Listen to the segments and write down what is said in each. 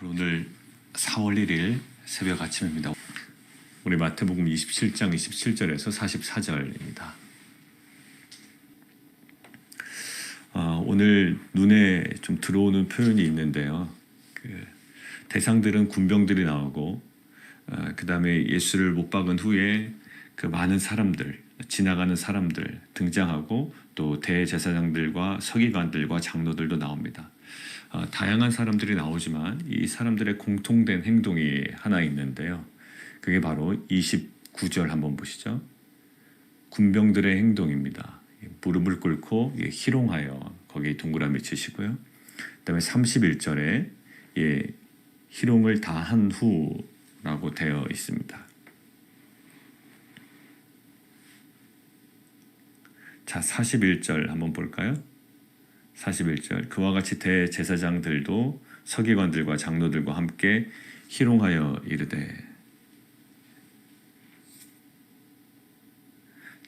오늘 4월 1일 새벽 아침입니다. 우리 마태복음 27장 27절에서 44절입니다. 오늘 눈에 좀 들어오는 표현이 있는데요. 대상들은 군병들이 나오고 그 다음에 예수를 못 박은 후에 그 많은 사람들, 지나가는 사람들 등장하고 또 대제사장들과 서기관들과 장로들도 나옵니다. 다양한 사람들이 나오지만 이 사람들의 공통된 행동이 하나 있는데요. 그게 바로 29절 한번 보시죠. 군병들의 행동입니다. 무릎을 꿇고 희롱하여 거기에 동그라미 치시고요. 그 다음에 31절에 희롱을 다 한 후라고 되어 있습니다. 자, 41절 한번 볼까요? 41절 그와 같이 대제사장들도 서기관들과 장로들과 함께 희롱하여 이르되.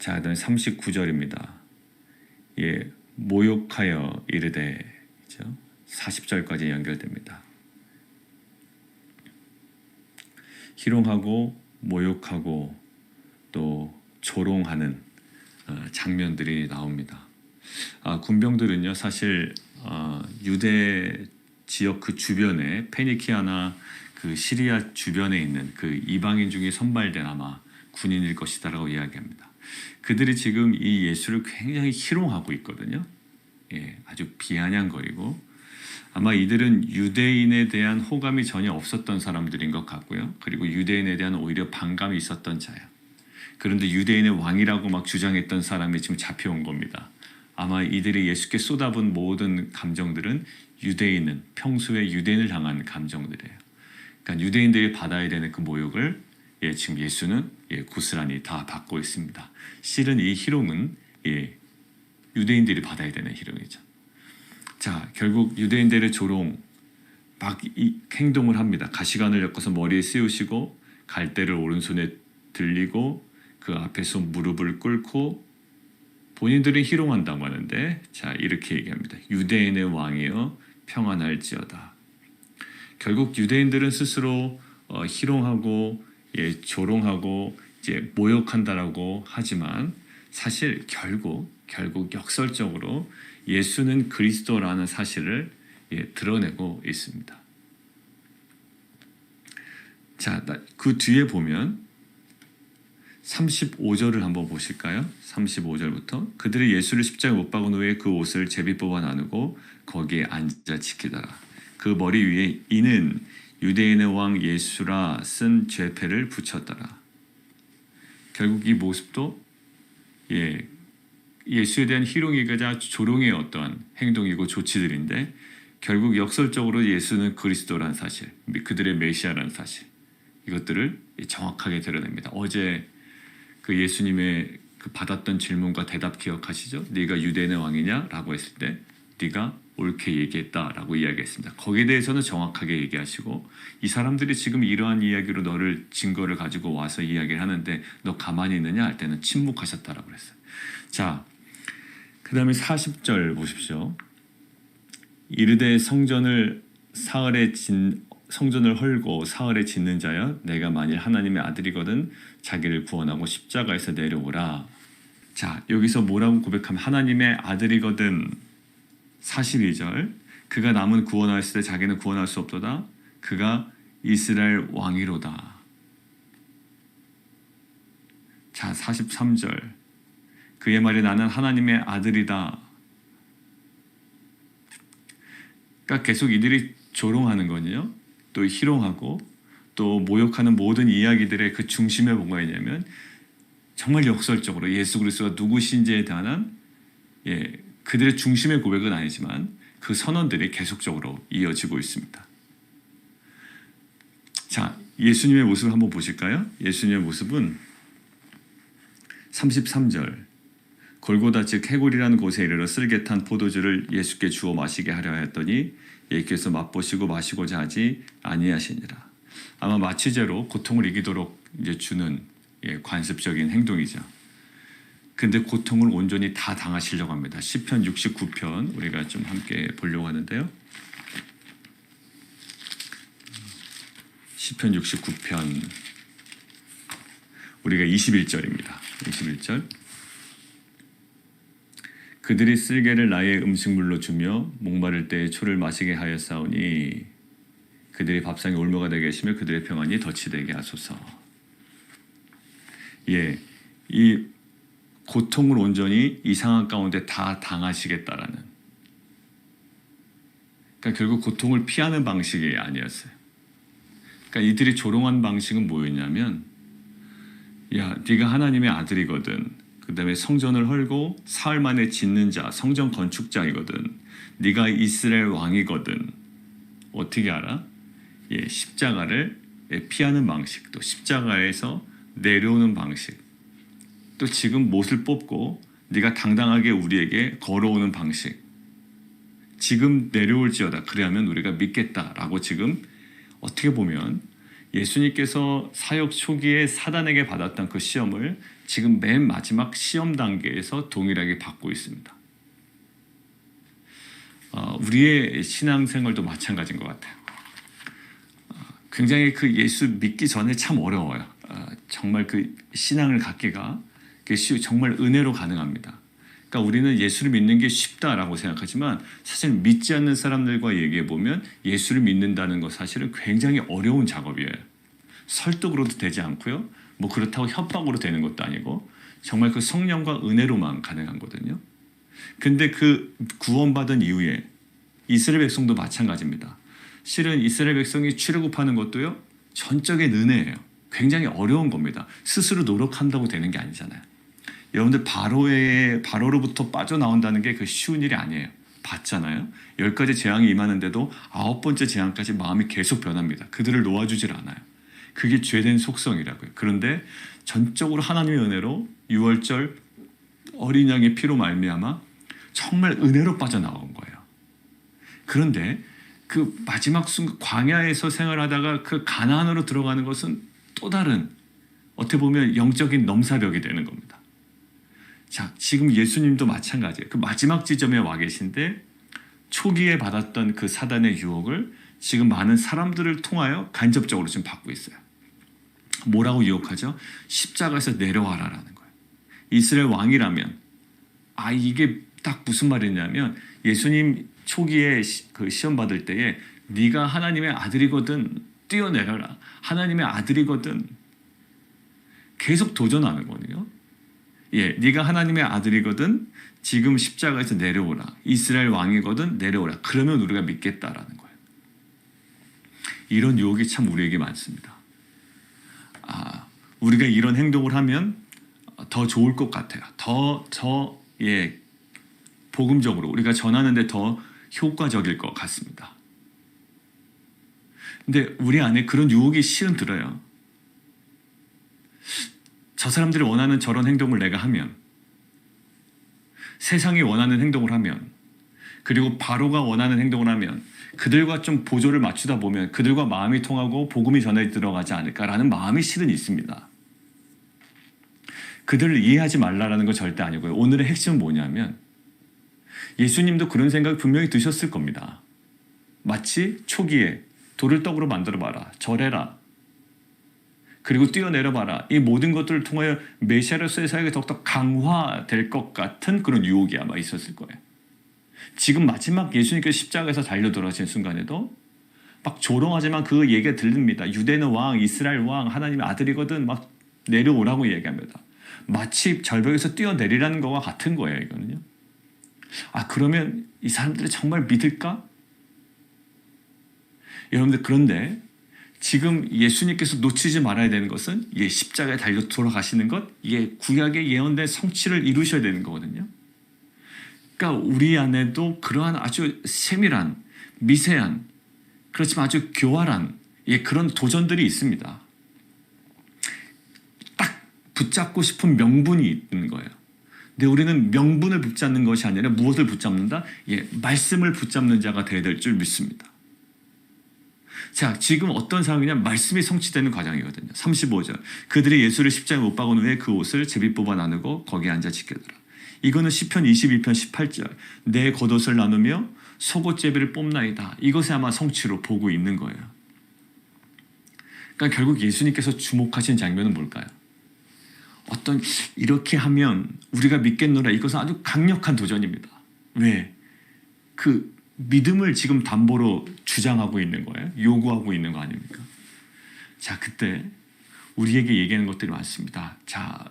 자, 그다음 39절입니다. 모욕하여 이르되. 그렇죠? 40절까지 연결됩니다. 희롱하고 모욕하고 또 조롱하는 장면들이 나옵니다. 군병들은요, 사실 유대 지역 그 주변에 페니키아나 그 시리아 주변에 있는 그 이방인 중에 선발된 아마 군인일 것이다라고 이야기합니다. 그들이 지금 이 예수를 굉장히 희롱하고 있거든요. 아주 비아냥거리고 아마 이들은 유대인에 대한 호감이 전혀 없었던 사람들인 것 같고요. 그리고 유대인에 대한 오히려 반감이 있었던 자예요. 그런데 유대인의 왕이라고 막 주장했던 사람이 지금 잡혀온 겁니다. 아마 이들이 예수께 쏟아본 모든 감정들은 유대인은 평소에 유대인을 향한 감정들이에요. 그러니까 유대인들이 받아야 되는 그 모욕을 지금 예수는 고스란히 다 받고 있습니다. 실은 이 희롱은 유대인들이 받아야 되는 희롱이죠. 자, 결국 유대인들의 조롱 막 행동을 합니다. 가시관을 엮어서 머리에 씌우시고 갈대를 오른손에 들리고 그 앞에서 무릎을 꿇고 본인들은 희롱한다고 하는데, 자, 이렇게 얘기합니다. 유대인의 왕이여 평안할지어다. 결국 유대인들은 스스로 희롱하고 조롱하고 이제 모욕한다라고 하지만 사실 결국 역설적으로 예수는 그리스도라는 사실을 드러내고 있습니다. 자, 그 뒤에 보면 35절을 한번 보실까요? 35절부터 그들이 예수를 십자가에 못 박은 후에 그 옷을 제비 뽑아 나누고 거기에 앉아 지키더라. 그 머리 위에 이는 유대인의 왕 예수라 쓴 죄패를 붙였더라. 결국 이 모습도 예수에 대한 희롱이자 조롱의 어떠한 행동이고 조치들인데, 결국 역설적으로 예수는 그리스도라는 사실, 그들의 메시아라는 사실, 이것들을 정확하게 드러냅니다. 어제 그 예수님의 그 받았던 질문과 대답 기억하시죠? 네가 유대인의 왕이냐? 라고 했을 때 네가 옳게 얘기했다라고 이야기했습니다. 거기에 대해서는 정확하게 얘기하시고, 이 사람들이 지금 이러한 이야기로 너를 증거를 가지고 와서 이야기를 하는데 너 가만히 있느냐 할 때는 침묵하셨다라고 그랬어요. 자, 그 다음에 40절 보십시오. 이르되 성전을 헐고 사흘에 짓는 자여, 내가 만일 하나님의 아들이거든 자기를 구원하고 십자가에서 내려오라. 자, 여기서 뭐라고 고백하면 하나님의 아들이거든. 42절 그가 남은 구원하였을 때 자기는 구원할 수 없도다. 그가 이스라엘 왕이로다. 자, 43절 그의 말이 나는 하나님의 아들이다. 그러니까 계속 이들이 조롱하는 거는요, 또 희롱하고 또 모욕하는 모든 이야기들의 그 중심에 뭐가 있냐면 정말 역설적으로 예수 그리스도가 누구신지에 대한 그들의 중심의 고백은 아니지만 그 선언들이 계속적으로 이어지고 있습니다. 자, 예수님의 모습을 한번 보실까요? 예수님의 모습은 33절 골고다 즉 해골이라는 곳에 이르러 쓸개 탄 포도주를 예수께 주어 마시게 하려 했더니 예수께서 맛보시고 마시고자 하지 아니하시니라. 아마 마취제로 고통을 이기도록 이제 주는 관습적인 행동이죠. 근데 고통을 온전히 다 당하시려고 합니다. 시편 69편 우리가 좀 함께 보려고 하는데요. 시편 69편 우리가 21절입니다. 21절. 그들이 쓸개를 나의 음식물로 주며 목마를 때에 초를 마시게 하였사오니 그들이 밥상에 올무가 되게 하시며 그들의 평안이 덫이 되게 하소서. 예, 이 고통을 온전히 이 상황 가운데 다 당하시겠다라는, 그러니까 결국 고통을 피하는 방식이 아니었어요. 그러니까 이들이 조롱한 방식은 뭐였냐면, 야, 네가 하나님의 아들이거든. 그 다음에 성전을 헐고 사흘 만에 짓는 자, 성전 건축자이거든. 네가 이스라엘 왕이거든. 어떻게 알아? 예, 십자가를 피하는 방식, 또 십자가에서 내려오는 방식, 또 지금 못을 뽑고 네가 당당하게 우리에게 걸어오는 방식. 지금 내려올지어다. 그래야면 우리가 믿겠다라고 지금 어떻게 보면 예수님께서 사역 초기에 사단에게 받았던 그 시험을 지금 맨 마지막 시험 단계에서 동일하게 받고 있습니다. 우리의 신앙생활도 마찬가지인 것 같아요. 굉장히 그 예수 믿기 전에 참 어려워요. 정말 그 신앙을 갖기가 정말 은혜로 가능합니다. 그러니까 우리는 예수를 믿는 게 쉽다라고 생각하지만 사실 믿지 않는 사람들과 얘기해 보면 예수를 믿는다는 것 사실은 굉장히 어려운 작업이에요. 설득으로도 되지 않고요. 뭐 그렇다고 협박으로 되는 것도 아니고 정말 그 성령과 은혜로만 가능한 거거든요. 근데 그 구원받은 이후에 이스라엘 백성도 마찬가지입니다. 실은 이스라엘 백성이 출애굽하는 것도요, 전적인 은혜예요. 굉장히 어려운 겁니다. 스스로 노력한다고 되는 게 아니잖아요. 여러분들 바로로부터 빠져나온다는 게 그 쉬운 일이 아니에요. 봤잖아요. 10가지 재앙이 임하는데도 9번째 재앙까지 마음이 계속 변합니다. 그들을 놓아주질 않아요. 그게 죄된 속성이라고요. 그런데 전적으로 하나님의 은혜로 6월절 어린 양의 피로 말미암아 정말 은혜로 빠져나온 거예요. 그런데 그 마지막 순간 광야에서 생활하다가 그 가나안으로 들어가는 것은 또 다른, 어떻게 보면 영적인 넘사벽이 되는 겁니다. 자, 지금 예수님도 마찬가지예요. 그 마지막 지점에 와 계신데 초기에 받았던 그 사단의 유혹을 지금 많은 사람들을 통하여 간접적으로 지금 받고 있어요. 뭐라고 유혹하죠? 십자가에서 내려와라라는 거예요. 이스라엘 왕이라면, 이게 딱 무슨 말이냐면 예수님 초기에 그 시험 받을 때에 네가 하나님의 아들이거든, 뛰어내려라. 하나님의 아들이거든. 계속 도전하는 거네요. 예, 네가 하나님의 아들이거든, 지금 십자가에서 내려오라. 이스라엘 왕이거든, 내려오라. 그러면 우리가 믿겠다라는 거예요. 이런 유혹이 참 우리에게 많습니다. 우리가 이런 행동을 하면 더 좋을 것 같아요. 복음적으로 우리가 전하는데 더 효과적일 것 같습니다. 근데 우리 안에 그런 유혹이 실은 들어요. 저 사람들이 원하는 저런 행동을 내가 하면, 세상이 원하는 행동을 하면, 그리고 바로가 원하는 행동을 하면 그들과 좀 보조를 맞추다 보면 그들과 마음이 통하고 복음이 전해 들어가지 않을까라는 마음이 실은 있습니다. 그들을 이해하지 말라라는 건 절대 아니고요. 오늘의 핵심은 뭐냐면 예수님도 그런 생각이 분명히 드셨을 겁니다. 마치 초기에 돌을 떡으로 만들어봐라, 절해라, 그리고 뛰어내려봐라. 이 모든 것들을 통하여 메시아로서의 사역이 더욱더 강화될 것 같은 그런 유혹이 아마 있었을 거예요. 지금 마지막 예수님께서 십자가에서 달려 돌아가신 순간에도 막 조롱하지만 그 얘기가 들립니다. 유대는 왕, 이스라엘 왕, 하나님의 아들이거든, 막 내려오라고 얘기합니다. 마치 절벽에서 뛰어내리라는 것과 같은 거예요, 이거는요. 그러면 이 사람들이 정말 믿을까? 여러분들, 그런데 지금 예수님께서 놓치지 말아야 되는 것은 십자가에 달려 돌아가시는 것, 구약의 예언된 성취를 이루셔야 되는 거거든요. 그러니까 우리 안에도 그러한 아주 세밀한, 미세한, 그렇지만 아주 교활한 그런 도전들이 있습니다. 딱 붙잡고 싶은 명분이 있는 거예요. 근데 우리는 명분을 붙잡는 것이 아니라 무엇을 붙잡는다? 말씀을 붙잡는 자가 되어야 될 줄 믿습니다. 자, 지금 어떤 상황이냐? 말씀이 성취되는 과정이거든요. 35절. 그들이 예수를 십자가에 못 박은 후에 그 옷을 제비 뽑아 나누고 거기에 앉아 지켜더라. 이거는 시편 22편 18절. 내 겉옷을 나누며 속옷제비를 뽑나이다. 이것에 아마 성취로 보고 있는 거예요. 그러니까 결국 예수님께서 주목하신 장면은 뭘까요? 어떤 이렇게 하면 우리가 믿겠노라. 이것은 아주 강력한 도전입니다. 왜? 그 믿음을 지금 담보로 주장하고 있는 거예요. 요구하고 있는 거 아닙니까? 자, 그때 우리에게 얘기하는 것들이 많습니다. 자,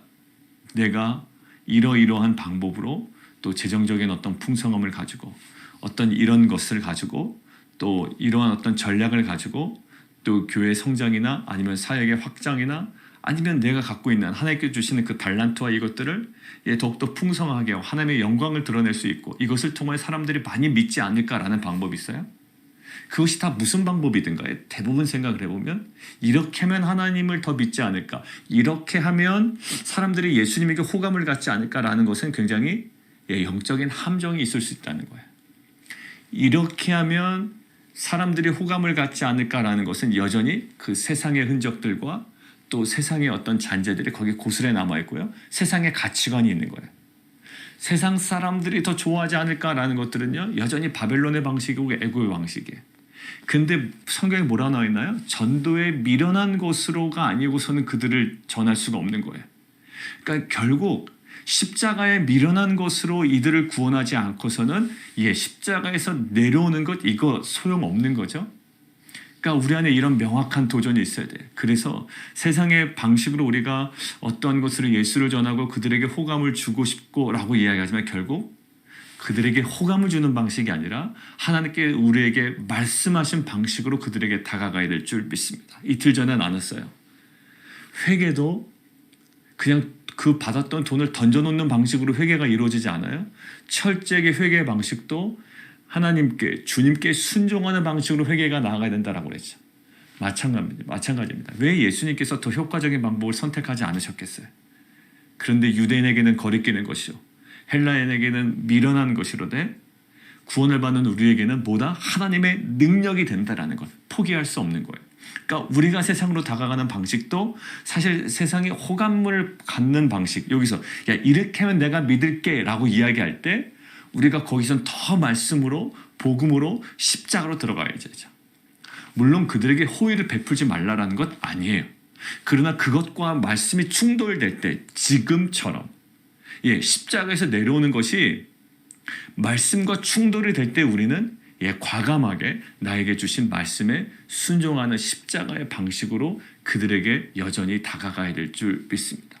내가 이러이러한 방법으로 또 재정적인 어떤 풍성함을 가지고 어떤 이런 것을 가지고 또 이러한 어떤 전략을 가지고 또 교회 성장이나 아니면 사역의 확장이나 아니면 내가 갖고 있는 하나님께 주시는 그 달란트와 이것들을 더욱더 풍성하게 하고 하나님의 영광을 드러낼 수 있고 이것을 통해 사람들이 많이 믿지 않을까라는 방법이 있어요. 그것이 다 무슨 방법이든가요. 대부분 생각을 해보면 이렇게 하면 하나님을 더 믿지 않을까, 이렇게 하면 사람들이 예수님에게 호감을 갖지 않을까라는 것은 굉장히 영적인 함정이 있을 수 있다는 거예요. 이렇게 하면 사람들이 호감을 갖지 않을까라는 것은 여전히 그 세상의 흔적들과 또 세상의 어떤 잔재들이 거기 고스란히 남아있고요. 세상의 가치관이 있는 거예요. 세상 사람들이 더 좋아하지 않을까라는 것들은요. 여전히 바벨론의 방식이고 애고의 방식이에요. 근데 성경에 뭐라 나와 있나요? 전도의 미련한 것으로가 아니고서는 그들을 전할 수가 없는 거예요. 그러니까 결국 십자가의 미련한 것으로 이들을 구원하지 않고서는 십자가에서 내려오는 것 이거 소용없는 거죠. 그러니까 우리 안에 이런 명확한 도전이 있어야 돼요. 그래서 세상의 방식으로 우리가 어떤 것으로 예수를 전하고 그들에게 호감을 주고 싶고라고 이야기하지만 결국 그들에게 호감을 주는 방식이 아니라 하나님께 우리에게 말씀하신 방식으로 그들에게 다가가야 될 줄 믿습니다. 이틀 전에 나눴어요. 회개도 그냥 그 받았던 돈을 던져놓는 방식으로 회개가 이루어지지 않아요. 철저하게 회개의 방식도 하나님께 주님께 순종하는 방식으로 회개가 나아가야 된다라고 그랬죠. 마찬가지입니다. 왜 예수님께서 더 효과적인 방법을 선택하지 않으셨겠어요? 그런데 유대인에게는 거리끼는 것이요 헬라인에게는 미련한 것이로되 구원을 받는 우리에게는 뭐다? 하나님의 능력이 된다라는 것. 포기할 수 없는 거예요. 그러니까 우리가 세상으로 다가가는 방식도 사실 세상에 호감을 갖는 방식. 여기서 야 이렇게 하면 내가 믿을게 라고 이야기할 때 우리가 거기선 더 말씀으로 복음으로 십자가로 들어가야죠. 물론 그들에게 호의를 베풀지 말라라는 것 아니에요. 그러나 그것과 말씀이 충돌될 때 지금처럼 십자가에서 내려오는 것이 말씀과 충돌이 될 때 우리는 과감하게 나에게 주신 말씀에 순종하는 십자가의 방식으로 그들에게 여전히 다가가야 될 줄 믿습니다.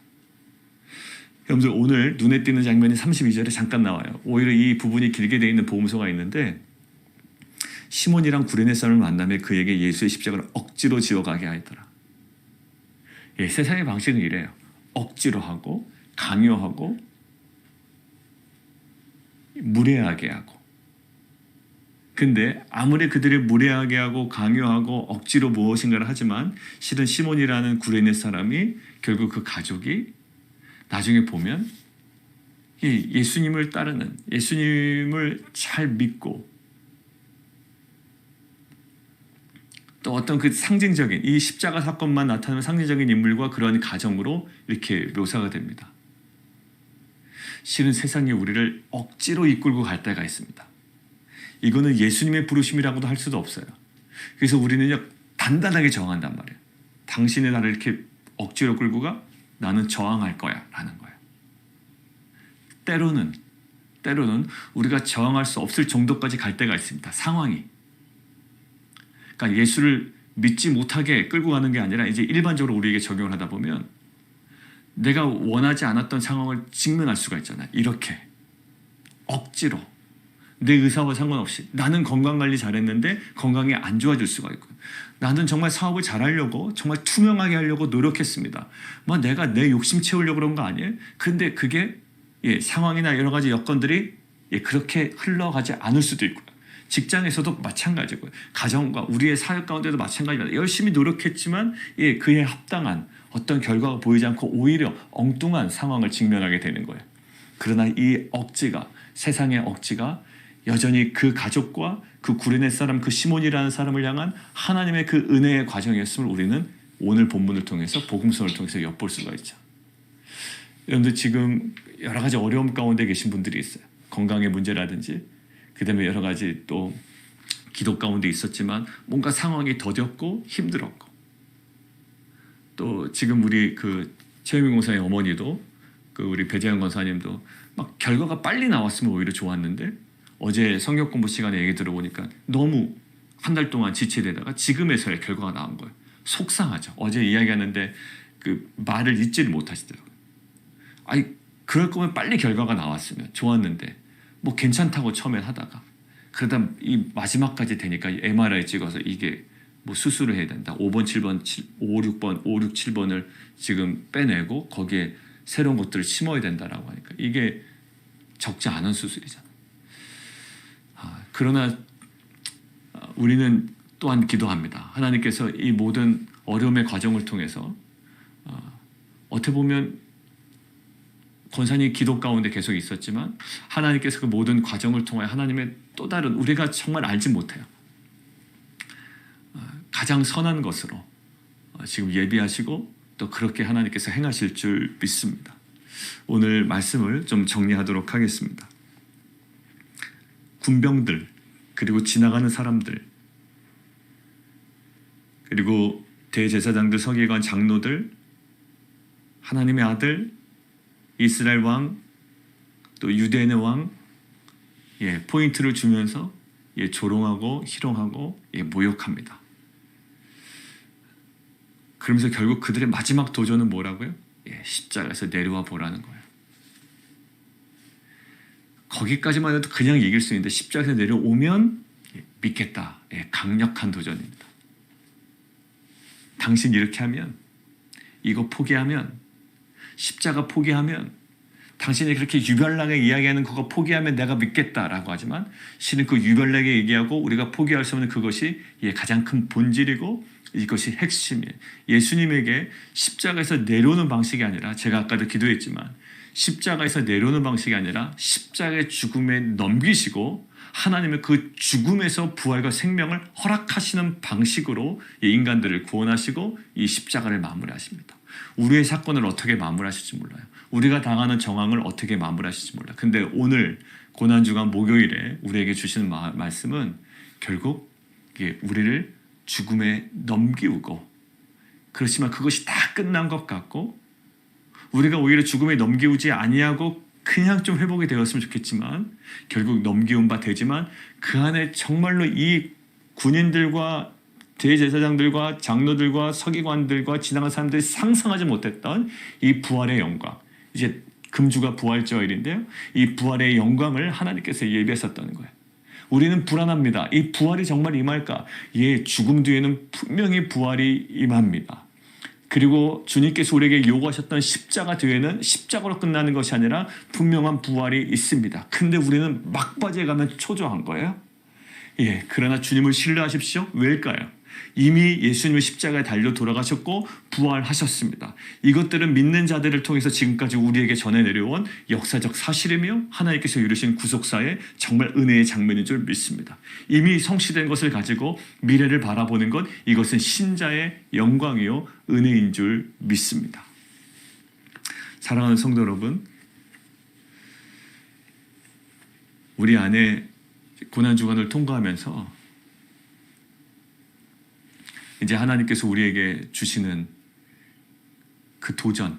여러분들 오늘 눈에 띄는 장면이 32절에 잠깐 나와요. 오히려 이 부분이 길게 되어 있는 복음서가 있는데 시몬이랑 구레네 사람을 만나며 그에게 예수의 십자가를 억지로 지어가게 하였더라. 세상의 방식은 이래요. 억지로 하고 강요하고 무례하게 하고. 근데 아무리 그들이 무례하게 하고 강요하고 억지로 무엇인가를 하지만 실은 시몬이라는 구레네 사람이 결국 그 가족이 나중에 보면 예수님을 따르는 예수님을 잘 믿고 또 어떤 그 상징적인 이 십자가 사건만 나타나는 상징적인 인물과 그런 가정으로 이렇게 묘사가 됩니다. 실은 세상이 우리를 억지로 이끌고 갈 때가 있습니다. 이거는 예수님의 부르심이라고도 할 수도 없어요. 그래서 우리는요 단단하게 저항한단 말이에요. 당신의 나를 이렇게 억지로 끌고 가? 나는 저항할 거야 라는 거예요. 때로는 우리가 저항할 수 없을 정도까지 갈 때가 있습니다. 상황이. 그러니까 예수를 믿지 못하게 끌고 가는 게 아니라 이제 일반적으로 우리에게 적용을 하다 보면 내가 원하지 않았던 상황을 직면할 수가 있잖아요. 이렇게 억지로 내 의사와 상관없이 나는 건강관리 잘했는데 건강이 안 좋아질 수가 있고 나는 정말 사업을 잘하려고 정말 투명하게 하려고 노력했습니다. 내가 내 욕심 채우려고 그런 거 아니에요? 근데 그게 상황이나 여러 가지 여건들이 그렇게 흘러가지 않을 수도 있고요. 직장에서도 마찬가지고요. 가정과 우리의 사역 가운데도 마찬가지입니다. 열심히 노력했지만 그에 합당한 어떤 결과가 보이지 않고 오히려 엉뚱한 상황을 직면하게 되는 거예요. 그러나 이 억지가 세상의 억지가 여전히 그 가족과 그 구레네 사람 그 시몬이라는 사람을 향한 하나님의 그 은혜의 과정이었음을 우리는 오늘 본문을 통해서 복음서를 통해서 엿볼 수가 있죠. 여러분들 지금 여러 가지 어려움 가운데 계신 분들이 있어요. 건강의 문제라든지 그다음에 여러 가지 또 기도 가운데 있었지만 뭔가 상황이 더뎠고 힘들었고 또 지금 우리 그 최유민 공사의 어머니도 그 우리 배재현 권사님도 막 결과가 빨리 나왔으면 오히려 좋았는데 어제 성경 공부 시간에 얘기 들어보니까 너무 한 달 동안 지체되다가 지금에서야 결과가 나온 거예요. 속상하죠. 어제 이야기하는데 그 말을 잊지를 못하시더라고요. 아니 그럴 거면 빨리 결과가 나왔으면 좋았는데 뭐 괜찮다고 처음엔 하다가 그러다 이 마지막까지 되니까 MRI 찍어서 이게 뭐 수술을 해야 된다. 5번, 7번, 5, 6번, 5, 6, 7번을 지금 빼내고 거기에 새로운 것들을 심어야 된다라고 하니까 이게 적지 않은 수술이잖아. 그러나 우리는 또한 기도합니다. 하나님께서 이 모든 어려움의 과정을 통해서 어떻게 보면 권사님 기도 가운데 계속 있었지만 하나님께서 그 모든 과정을 통해 하나님의 또 다른 우리가 정말 알지 못해요. 가장 선한 것으로 지금 예비하시고 또 그렇게 하나님께서 행하실 줄 믿습니다. 오늘 말씀을 좀 정리하도록 하겠습니다. 군병들 그리고 지나가는 사람들 그리고 대제사장들 서기관 장로들 하나님의 아들 이스라엘 왕 또 유대인의 왕 포인트를 주면서 조롱하고 희롱하고 모욕합니다. 그러면서 결국 그들의 마지막 도전은 뭐라고요? 십자가에서 내려와 보라는 거예요. 거기까지만 해도 그냥 이길 수 있는데 십자가에서 내려오면 믿겠다. 강력한 도전입니다. 당신 이렇게 하면 이거 포기하면 십자가 포기하면 당신이 그렇게 유별나게 이야기하는 그거 포기하면 내가 믿겠다라고 하지만 실은 그 유별나게 얘기하고 우리가 포기할 수 없는 그것이 가장 큰 본질이고 이것이 핵심이에요. 예수님에게 십자가에서 내려오는 방식이 아니라 제가 아까도 기도했지만 십자가에서 내려오는 방식이 아니라 십자가의 죽음에 넘기시고 하나님의 그 죽음에서 부활과 생명을 허락하시는 방식으로 인간들을 구원하시고 이 십자가를 마무리하십니다. 우리의 사건을 어떻게 마무리하실지 몰라요. 우리가 당하는 정황을 어떻게 마무리하실지 몰라요. 근데 오늘 고난주간 목요일에 우리에게 주시는 말씀은 결국 우리를 죽음에 넘기우고 그렇지만 그것이 다 끝난 것 같고 우리가 오히려 죽음에 넘기우지 아니하고 그냥 좀 회복이 되었으면 좋겠지만 결국 넘기운 바 되지만 그 안에 정말로 이 군인들과 대제사장들과 장로들과 서기관들과 지나간 사람들이 상상하지 못했던 이 부활의 영광, 이제 금주가 부활절인데요. 이 부활의 영광을 하나님께서 예비했었다는 거예요. 우리는 불안합니다. 이 부활이 정말 임할까? 죽음 뒤에는 분명히 부활이 임합니다. 그리고 주님께서 우리에게 요구하셨던 십자가 뒤에는 십자가로 끝나는 것이 아니라 분명한 부활이 있습니다. 근데 우리는 막바지에 가면 초조한 거예요. 그러나 주님을 신뢰하십시오. 왜일까요? 이미 예수님의 십자가에 달려 돌아가셨고 부활하셨습니다. 이것들은 믿는 자들을 통해서 지금까지 우리에게 전해 내려온 역사적 사실이며 하나님께서 이루신 구속사의 정말 은혜의 장면인 줄 믿습니다. 이미 성취된 것을 가지고 미래를 바라보는 것, 이것은 신자의 영광이요 은혜인 줄 믿습니다. 사랑하는 성도 여러분, 우리 안에 고난주간을 통과하면서 이제 하나님께서 우리에게 주시는 그 도전,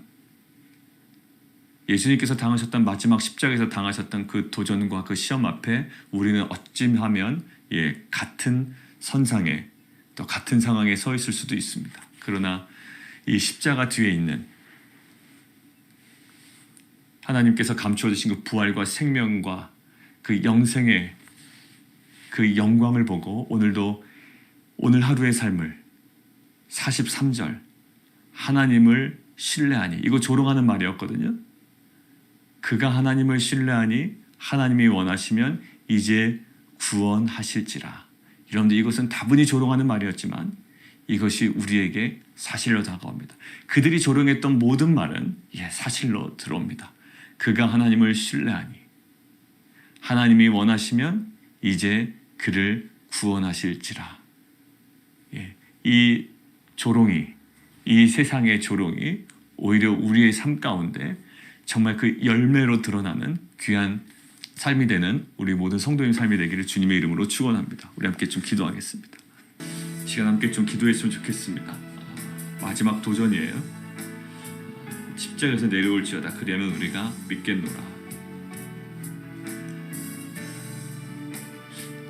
예수님께서 당하셨던 마지막 십자가에서 당하셨던 그 도전과 그 시험 앞에 우리는 어찌하면 같은 선상에 또 같은 상황에 서 있을 수도 있습니다. 그러나 이 십자가 뒤에 있는 하나님께서 감추어 주신 그 부활과 생명과 그 영생의 그 영광을 보고 오늘도 오늘 하루의 삶을 43절 하나님을 신뢰하니, 이거 조롱하는 말이었거든요. 그가 하나님을 신뢰하니 하나님이 원하시면 이제 구원하실지라. 여러분들 이것은 다분히 조롱하는 말이었지만 이것이 우리에게 사실로 다가옵니다. 그들이 조롱했던 모든 말은 사실로 들어옵니다. 그가 하나님을 신뢰하니 하나님이 원하시면 이제 그를 구원하실지라. 이 조롱이, 이 세상의 조롱이 오히려 우리의 삶 가운데 정말 그 열매로 드러나는 귀한 삶이 되는 우리 모든 성도님 삶이 되기를 주님의 이름으로 축원합니다. 우리 함께 좀 기도하겠습니다. 시간 함께 좀 기도했으면 좋겠습니다. 마지막 도전이에요. 십자가에서 내려올지어다 그리하면 우리가 믿겠노라.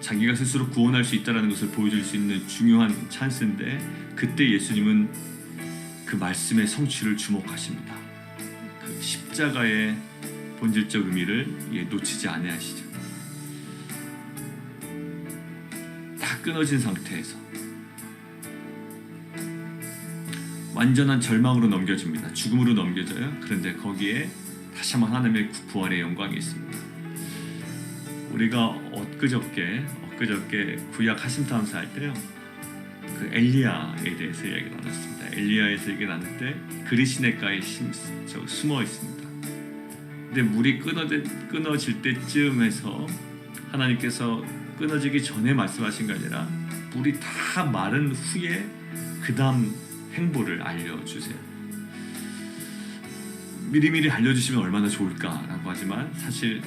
자기가 스스로 구원할 수 있다는 것을 보여줄 수 있는 중요한 찬스인데, 그때 예수님은 그 말씀의 성취를 주목하십니다. 그 십자가의 본질적 의미를 놓치지 아니하시죠. 다 끊어진 상태에서 완전한 절망으로 넘겨집니다. 죽음으로 넘겨져요. 그런데 거기에 다시 한번 하나님의 구원의 영광이 있습니다. 우리가 엊그저께 구약 하심탐사 할 때요, 그 엘리야에 대해서 이야기를 나눴습니다. 엘리야에서 얘기 나눌 때 그리시네가에 숨어 있습니다. 근데 물이 끊어질 때쯤에서 하나님께서 끊어지기 전에 말씀하신 게 아니라 물이 다 마른 후에 그 다음 행보를 알려주세요. 미리미리 알려주시면 얼마나 좋을까라고 하지만, 사실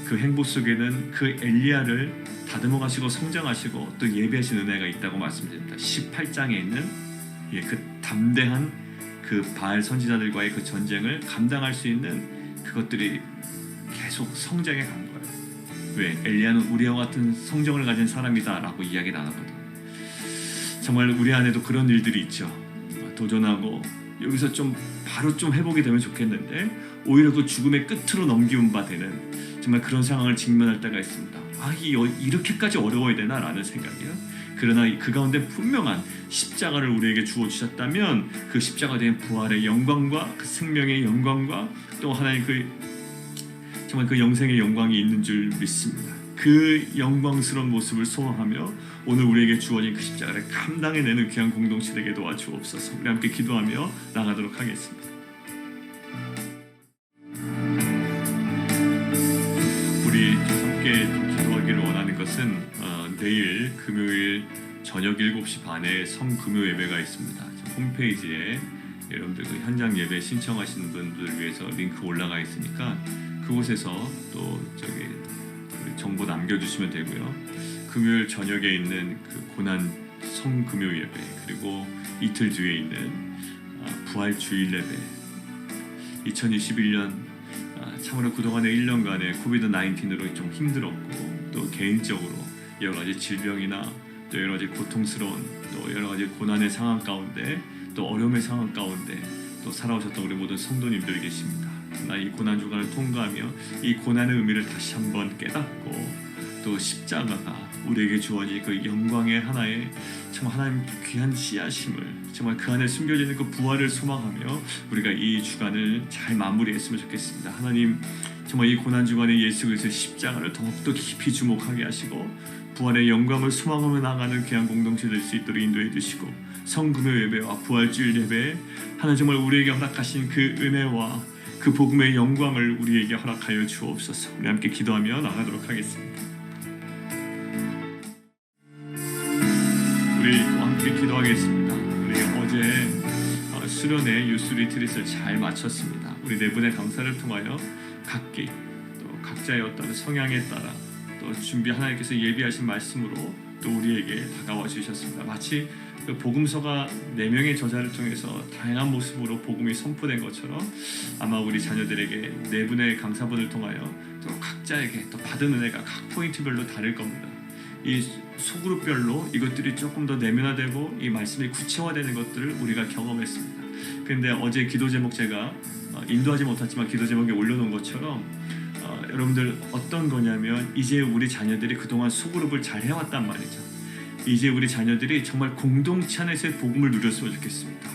그 행보 속에는 그 엘리야를 다듬어 가시고 성장하시고 또 예비하신 은혜가 있다고 말씀드립니다. 18장에 있는 그 담대한 그 바알 선지자들과의 그 전쟁을 감당할 수 있는 그것들이 계속 성장해 간 거예요. 왜? 엘리야는 우리와 같은 성정을 가진 사람이다라고 이야기 나눴거든요. 정말 우리 안에도 그런 일들이 있죠. 도전하고 여기서 바로 회복이 되면 좋겠는데, 오히려 그 죽음의 끝으로 넘기운 바 되는 정말 그런 상황을 직면할 때가 있습니다. 이렇게까지 어려워야 되나? 라는 생각이요. 그러나 그 가운데 분명한 십자가를 우리에게 주어주셨다면, 그 십자가 된 부활의 영광과 그 생명의 영광과 또 하나님 정말 그 영생의 영광이 있는 줄 믿습니다. 그 영광스러운 모습을 소망하며 오늘 우리에게 주어진 그 십자가를 감당해내는 귀한 공동체 되게 도와주옵소서. 우리 함께 기도하며 나가도록 하겠습니다. 우리 함께 기도하기를 원하는 것은 내일 금요일 저녁 7시 반에 성금요 예배가 있습니다. 홈페이지에 여러분들 그 현장 예배 신청하시는 분들을 위해서 링크 올라가 있으니까 그곳에서 또 그 정보 남겨주시면 되고요. 금요일 저녁에 있는 그 고난 성금요 예배, 그리고 이틀 뒤에 있는 부활 주일 예배, 2021년 참으로 그동안의 1년간의 코비드-19으로 좀 힘들었고, 또 개인적으로 여러 가지 질병이나 또 여러 가지 고통스러운 또 여러 가지 고난의 상황 가운데, 또 어려움의 상황 가운데 또 살아오셨던 우리 모든 성도님들이 계십니다. 나 이 고난 주간을 통과하며 이 고난의 의미를 다시 한번 깨닫고, 또 십자가가 우리에게 주어진 그 영광의 하나의 정말 하나님 귀한 씨앗임을, 정말 그 안에 숨겨져 있는 그 부활을 소망하며 우리가 이 주간을 잘 마무리했으면 좋겠습니다. 하나님, 정말 이 고난 주간에 예수 그리스도의 십자가를 더욱더 깊이 주목하게 하시고 부활의 영광을 소망하며 나가는 귀한 공동체 될 수 있도록 인도해 주시고, 성금요 예배와 부활주일 예배에 하나님 정말 우리에게 허락하신 그 은혜와 그 복음의 영광을 우리에게 허락하여 주옵소서. 우리 함께 기도하며 나가도록 하겠습니다. 우리 또 함께 기도하겠습니다. 우리 어제 수련회 유스 리트릿을 잘 마쳤습니다. 우리 네 분의 강사를 통하여 각기 또 각자의 어떤 성향에 따라 또 준비 하나님께서 예비하신 말씀으로 또 우리에게 다가와 주셨습니다. 마치 그 복음서가 4명의 저자를 통해서 다양한 모습으로 복음이 선포된 것처럼 아마 우리 자녀들에게 4분의 강사분을 통하여 또 각자에게 또 받은 은혜가 각 포인트별로 다를 겁니다. 이 소그룹별로 이것들이 조금 더 내면화되고 이 말씀이 구체화되는 것들을 우리가 경험했습니다. 그런데 어제 기도 제목 제가 인도하지 못했지만 기도 제목에 올려놓은 것처럼 여러분들 어떤 거냐면, 이제 우리 자녀들이 그동안 소그룹을 잘 해왔단 말이죠. 이제 우리 자녀들이 정말 공동체 안에서의 복음을 누렸으면 좋겠습니다.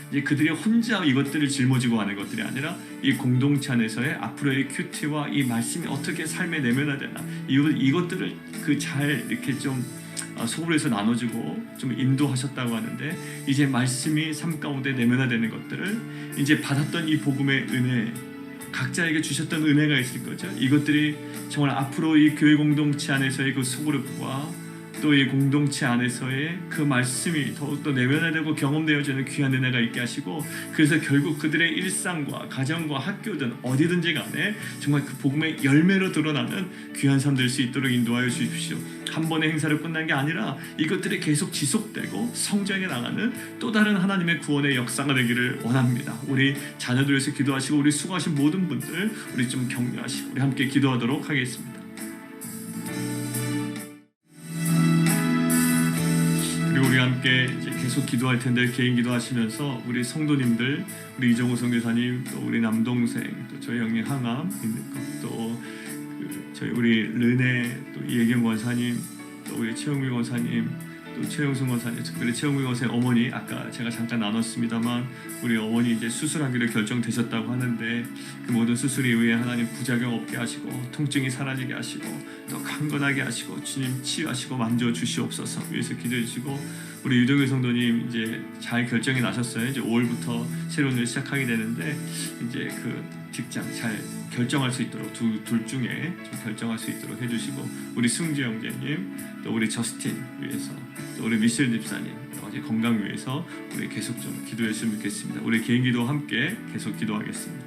이제 그들이 혼자 이것들을 짊어지고 가는 것들이 아니라 이 공동체 안에서의 앞으로의 큐티와 이 말씀이 어떻게 삶에 내면화되나, 이것들을 잘 이렇게 좀 소그룹에서 나눠주고 좀 인도하셨다고 하는데, 이제 말씀이 삶 가운데 내면화되는 것들을 이제 받았던 이 복음의 은혜, 각자에게 주셨던 은혜가 있을 거죠. 이것들이 정말 앞으로 이 교회 공동체 안에서의 그 소그룹과 또 이 공동체 안에서의 그 말씀이 더욱더 내면화되고 경험되어지는 귀한 은혜가 있게 하시고, 그래서 결국 그들의 일상과 가정과 학교든 어디든지 간에 정말 그 복음의 열매로 드러나는 귀한 삶 될 수 있도록 인도하여 주십시오. 한 번의 행사로 끝난 게 아니라 이것들이 계속 지속되고 성장해 나가는 또 다른 하나님의 구원의 역사가 되기를 원합니다. 우리 자녀들 위해서 기도하시고, 우리 수고하신 모든 분들 우리 좀 격려하시고 우리 함께 기도하도록 하겠습니다. 그리고 우리 함께 이제 계속 기도할 텐데, 개인 기도하시면서 우리 성도님들, 우리 이정호 선교사님, 또 우리 남동생, 또 저희 형님 항암 있는 것, 또 저희 우리 르네, 또 이혜경 권사님, 또 우리 최영미 권사님, 또 최영순 권사님, 특별히 최영미 권사님 어머니, 아까 제가 잠깐 나눴습니다만 우리 어머니 이제 수술하기로 결정되셨다고 하는데, 그 모든 수술 이후에 하나님 부작용 없게 하시고 통증이 사라지게 하시고 또 강건하게 하시고 주님 치유하시고 만져 주시옵소서 위해서 기도해 주시고, 우리 유동규 성도님 이제 잘 결정이 나셨어요. 이제 5월부터 새로운 일 시작하게 되는데, 이제 그 직장 잘 결정할 수 있도록 둘 중에 좀 결정할 수 있도록 해주시고, 우리 승주 형제님, 또 우리 저스틴 위해서, 또 우리 미셸 집사님 여러 가지 건강 위해서 우리 계속 좀 기도해 주시면 좋겠습니다. 우리 개인 기도 함께 계속 기도하겠습니다.